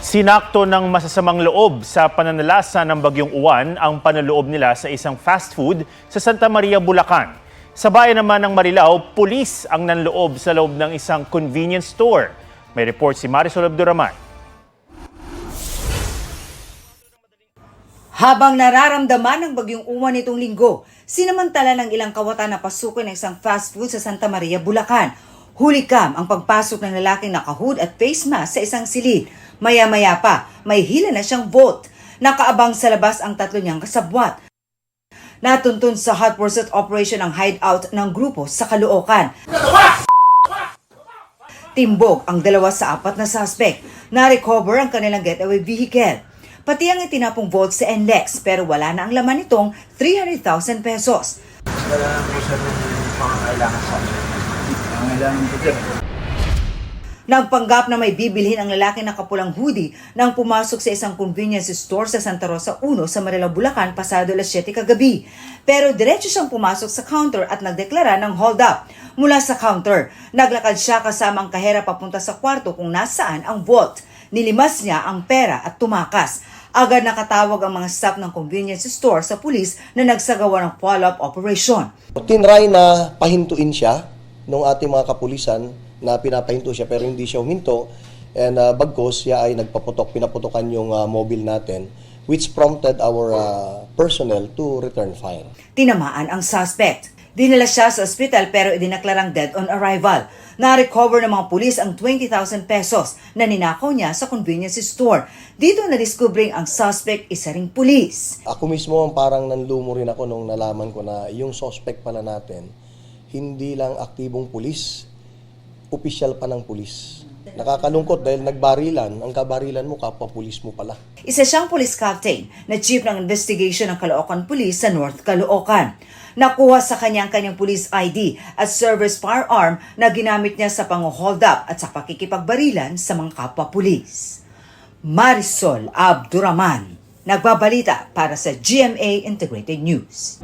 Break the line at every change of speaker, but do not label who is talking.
Sinakto ng masasamang loob sa pananalasa ng Bagyong Uwan ang panloloob nila sa isang fast food sa Santa Maria, Bulacan. Sa bayan naman ng Marilao, pulis ang nanloob sa loob ng isang convenience store. May report si Marisol Abduraman.
Habang nararamdaman ng Bagyong Uwan nitong linggo, sinamantala ng ilang kawatan na pasukin ng isang fast food sa Santa Maria, Bulacan. Hulikam ang pagpasok ng lalaking naka-hood at face mask sa isang silid. Maya-maya pa, may hila na siyang vote. Nakaabang sa labas ang tatlo niyang kasabwat. Natuntun sa hot pursuit operation ang hideout ng grupo sa Caloocan. Timbog ang 2 sa 4 na suspect. Na-recover ang kanilang getaway vehicle. Pati ang itinapong vault sa NLEX pero wala na ang laman nitong 300,000 pesos.
Wala na po siya ng pangangailangan sa amin. Pangangailangan po siya.
Nagpanggap na may bibilhin ang lalaki na kapulang hoodie nang pumasok sa isang convenience store sa Santa Rosa 1 sa Marilao, Bulacan pasado alas 7 kagabi. Pero diretso siyang pumasok sa counter at nagdeklara ng hold up. Mula sa counter, naglakad siya kasama ang kahera papunta sa kwarto kung nasaan ang vault. Nilimas niya ang pera at tumakas. Agad nakatawag ang mga staff ng convenience store sa pulis na nagsagawa ng follow-up operation.
Tinry na pahintuin siya ng ating mga kapulisan na pinapahinto siya pero hindi siya huminto, and bagkos siya ay pinaputokan yung mobile natin, which prompted our personnel to return fire.
Tinamaan ang suspect. Dinala siya sa ospital pero idinaklarang dead on arrival. Na-recover ng mga pulis ang 20,000 pesos na ninakaw niya sa convenience store. Dito na-discovering ang suspect isa ring pulis.
Ako mismo parang nanlumo rin ako nung nalaman ko na yung suspect pala natin, hindi lang aktibong pulis, opisyal pa ng pulis. Nakakalungkot dahil nagbarilan, ang kabarilan mo, kapwa-pulis mo pala.
Isa siyang police captain na chief ng investigation ng Caloocan Police sa North Caloocan. Nakuha sa kanyang police ID at service firearm na ginamit niya sa pang-hold up at sa pakikipagbarilan sa mga kapwa-pulis. Marisol Abduraman, nagbabalita para sa GMA Integrated News.